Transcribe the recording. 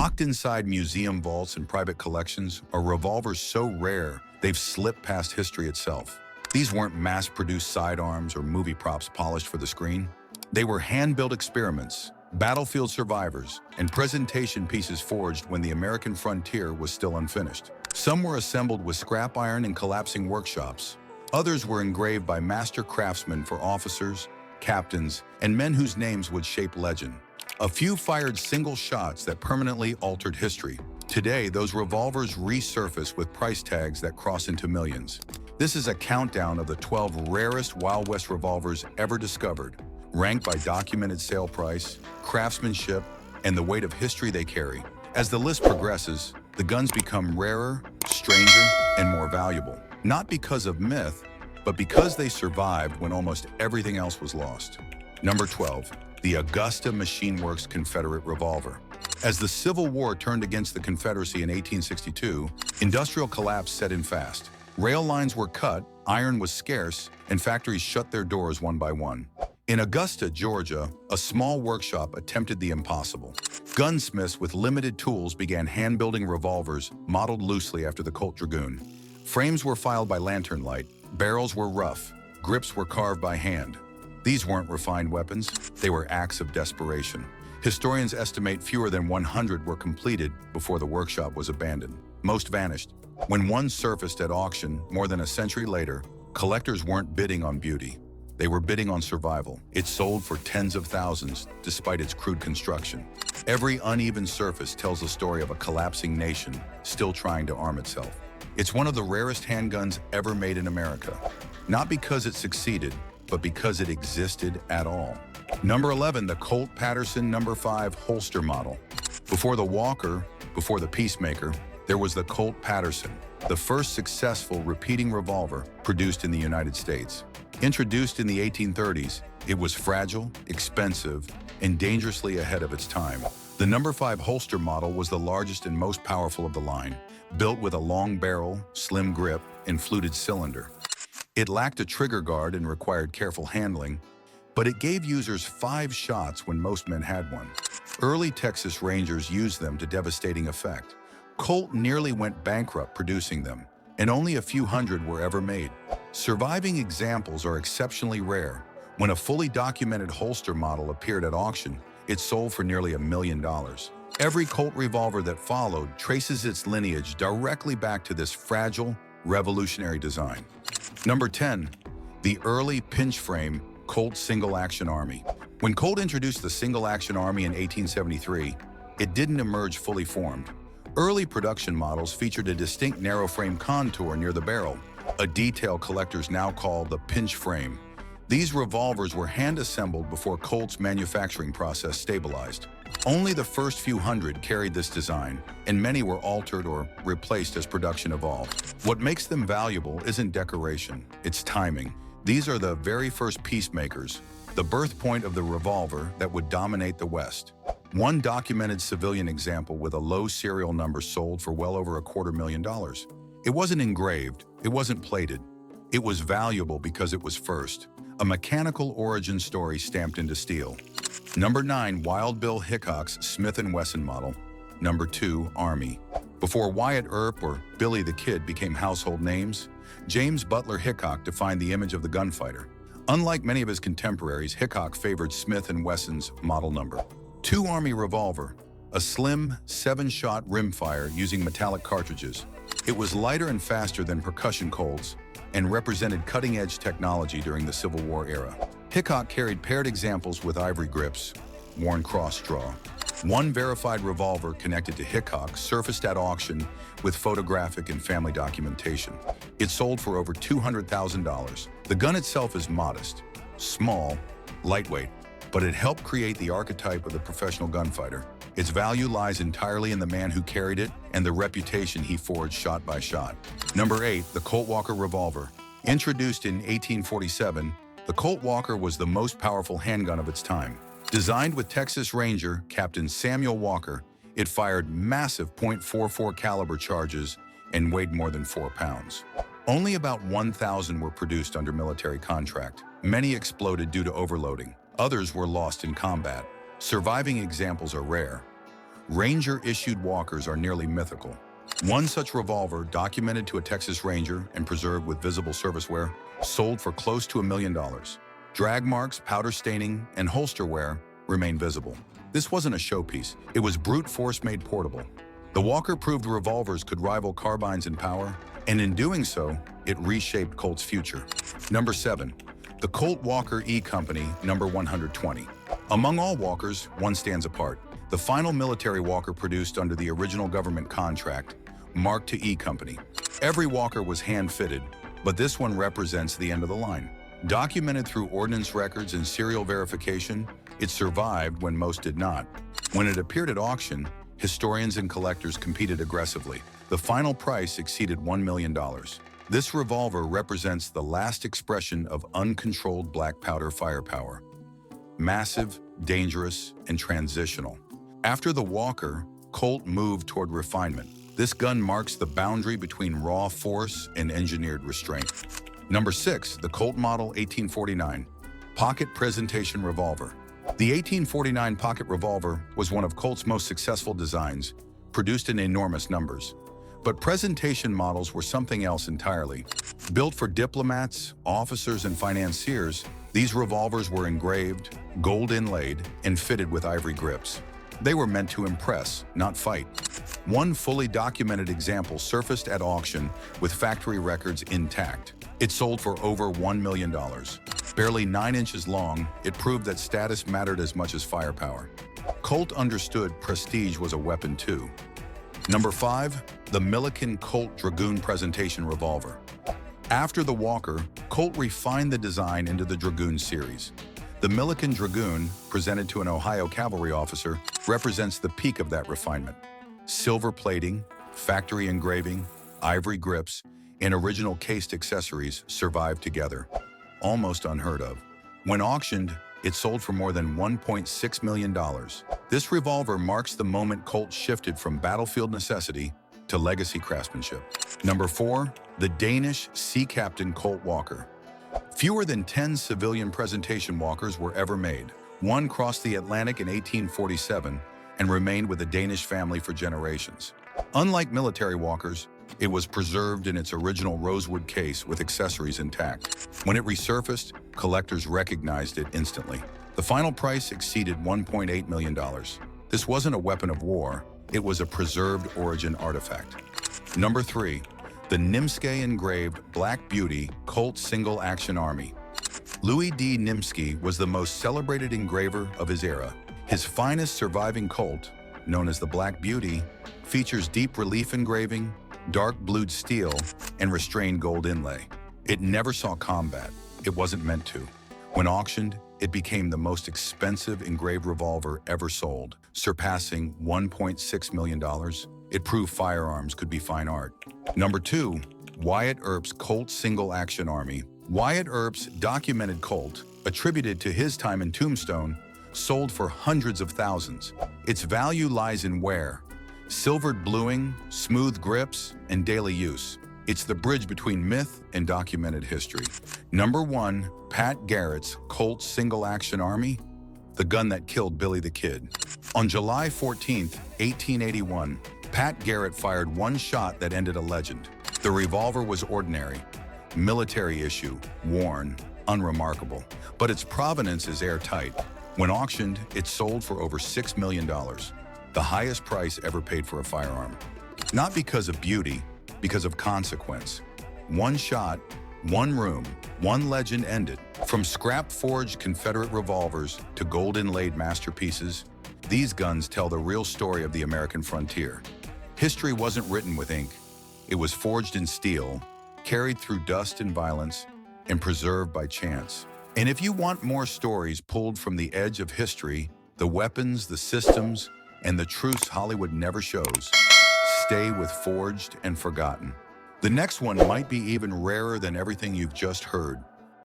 Locked inside museum vaults and private collections are revolvers so rare they've slipped past history itself. These weren't mass-produced sidearms or movie props polished for the screen. They were hand-built experiments, battlefield survivors, and presentation pieces forged when the American frontier was still unfinished. Some were assembled with scrap iron in collapsing workshops. Others were engraved by master craftsmen for officers, captains, and men whose names would shape legend. A few fired single shots that permanently altered history. Today, those revolvers resurface with price tags that cross into millions. This is a countdown of the 12 rarest Wild West revolvers ever discovered, ranked by documented sale price, craftsmanship, and the weight of history they carry. As the list progresses, the guns become rarer, stranger, and more valuable. Not because of myth, but because they survived when almost everything else was lost. Number 12, the Augusta Machine Works Confederate Revolver. As the Civil War turned against the Confederacy in 1862, industrial collapse set in fast. Rail lines were cut, iron was scarce, and factories shut their doors one by one. In Augusta, Georgia, a small workshop attempted the impossible. Gunsmiths with limited tools began hand-building revolvers modeled loosely after the Colt Dragoon. Frames were filed by lantern light, barrels were rough, grips were carved by hand. These weren't refined weapons, they were acts of desperation. Historians estimate fewer than 100 were completed before the workshop was abandoned. Most vanished. When one surfaced at auction more than a century later, collectors weren't bidding on beauty. They were bidding on survival. It sold for tens of thousands, despite its crude construction. Every uneven surface tells the story of a collapsing nation still trying to arm itself. It's one of the rarest handguns ever made in America. Not because it succeeded, but because it existed at all. Number 11, the Colt Patterson No. 5 holster model. Before the Walker, before the Peacemaker, there was the Colt Patterson, the first successful repeating revolver produced in the United States. Introduced in the 1830s, it was fragile, expensive, and dangerously ahead of its time. The No. 5 holster model was the largest and most powerful of the line, built with a long barrel, slim grip, and fluted cylinder. It lacked a trigger guard and required careful handling, but it gave users 5 shots when most men had one. Early Texas Rangers used them to devastating effect. Colt nearly went bankrupt producing them, and only a few hundred were ever made. Surviving examples are exceptionally rare. When a fully documented holster model appeared at auction, it sold for nearly $1 million. Every Colt revolver that followed traces its lineage directly back to this fragile, revolutionary design. Number 10, the early pinch frame Colt Single Action Army. When Colt introduced the Single Action Army in 1873, it didn't emerge fully formed. Early production models featured a distinct narrow frame contour near the barrel, a detail collectors now call the pinch frame. These revolvers were hand-assembled before Colt's manufacturing process stabilized. Only the first few hundred carried this design, and many were altered or replaced as production evolved. What makes them valuable isn't decoration, it's timing. These are the very first peacemakers, the birth point of the revolver that would dominate the West. One documented civilian example with a low serial number sold for well over $250,000. It wasn't engraved, it wasn't plated. It was valuable because it was first. A mechanical origin story stamped into steel. Number 9, Wild Bill Hickok's Smith & Wesson model. Number 2, Army. Before Wyatt Earp or Billy the Kid became household names, James Butler Hickok defined the image of the gunfighter. Unlike many of his contemporaries, Hickok favored Smith & Wesson's model number 2 Army revolver, a slim 7-shot rimfire using metallic cartridges. It was lighter and faster than percussion Colts and represented cutting-edge technology during the Civil War era. Hickok carried paired examples with ivory grips, worn cross-draw. One verified revolver connected to Hickok surfaced at auction with photographic and family documentation. It sold for over $200,000. The gun itself is modest, small, lightweight, but it helped create the archetype of the professional gunfighter. Its value lies entirely in the man who carried it and the reputation he forged shot by shot. Number 8, the Colt Walker revolver. Introduced in 1847, the Colt Walker was the most powerful handgun of its time. Designed with Texas Ranger Captain Samuel Walker, it fired massive .44 caliber charges and weighed more than 4 pounds. Only about 1,000 were produced under military contract. Many exploded due to overloading. Others were lost in combat. Surviving examples are rare. Ranger-issued Walkers are nearly mythical. One such revolver, documented to a Texas Ranger and preserved with visible service wear, sold for close to $1 million. Drag marks, powder staining, and holster wear remain visible. This wasn't a showpiece. It was brute force made portable. The Walker proved revolvers could rival carbines in power, and in doing so, it reshaped Colt's future. Number 7. The Colt Walker E Company, number 120. Among all Walkers, one stands apart. The final military Walker produced under the original government contract, marked to E Company. Every Walker was hand-fitted, but this one represents the end of the line. Documented through ordnance records and serial verification, it survived when most did not. When it appeared at auction, historians and collectors competed aggressively. The final price exceeded $1 million. This revolver represents the last expression of uncontrolled black powder firepower. Massive, dangerous, and transitional. After the Walker, Colt moved toward refinement. This gun marks the boundary between raw force and engineered restraint. Number 6, the Colt Model 1849 Pocket Presentation Revolver. The 1849 Pocket Revolver was one of Colt's most successful designs, produced in enormous numbers. But presentation models were something else entirely. Built for diplomats, officers, and financiers, these revolvers were engraved, gold inlaid, and fitted with ivory grips. They were meant to impress, not fight. One fully documented example surfaced at auction with factory records intact. It sold for over $1 million. Barely 9 inches long, it proved that status mattered as much as firepower. Colt understood prestige was a weapon too. Number 5, the Milliken Colt Dragoon Presentation Revolver. After the Walker, Colt refined the design into the Dragoon series. The Milliken Dragoon, presented to an Ohio cavalry officer, represents the peak of that refinement. Silver plating, factory engraving, ivory grips, and original cased accessories survived together. Almost unheard of. When auctioned, it sold for more than $1.6 million. This revolver marks the moment Colt shifted from battlefield necessity to legacy craftsmanship. Number 4, the Danish Sea Captain Colt Walker. Fewer than 10 civilian presentation Walkers were ever made. One crossed the Atlantic in 1847 and remained with the Danish family for generations. Unlike military Walkers, it was preserved in its original rosewood case with accessories intact. When it resurfaced, collectors recognized it instantly. The final price exceeded $1.8 million. This wasn't a weapon of war, it was a preserved origin artifact. Number 3, the Nimsky engraved Black Beauty Colt Single Action Army. Louis D. Nimsky was the most celebrated engraver of his era. His finest surviving Colt, known as the Black Beauty, features deep relief engraving, dark blued steel, and restrained gold inlay. It never saw combat. It wasn't meant to. When auctioned, it became the most expensive engraved revolver ever sold, surpassing $1.6 million. It proved firearms could be fine art. Number 2, Wyatt Earp's Colt Single Action Army. Wyatt Earp's documented Colt, attributed to his time in Tombstone, sold for hundreds of thousands. Its value lies in wear. Silvered bluing, smooth grips, and daily use. It's the bridge between myth and documented history. Number 1, Pat Garrett's Colt Single Action Army, the gun that killed Billy the Kid. On July 14, 1881, Pat Garrett fired one shot that ended a legend. The revolver was ordinary, military issue, worn, unremarkable, but its provenance is airtight. When auctioned, it sold for over $6 million, the highest price ever paid for a firearm. Not because of beauty, because of consequence. One shot, one room, one legend ended. From scrap-forged Confederate revolvers to gold-inlaid masterpieces, these guns tell the real story of the American frontier. History wasn't written with ink. It was forged in steel, carried through dust and violence, and preserved by chance. And if you want more stories pulled from the edge of history, the weapons, the systems, and the truths Hollywood never shows, stay with Forged and Forgotten. The next one might be even rarer than everything you've just heard.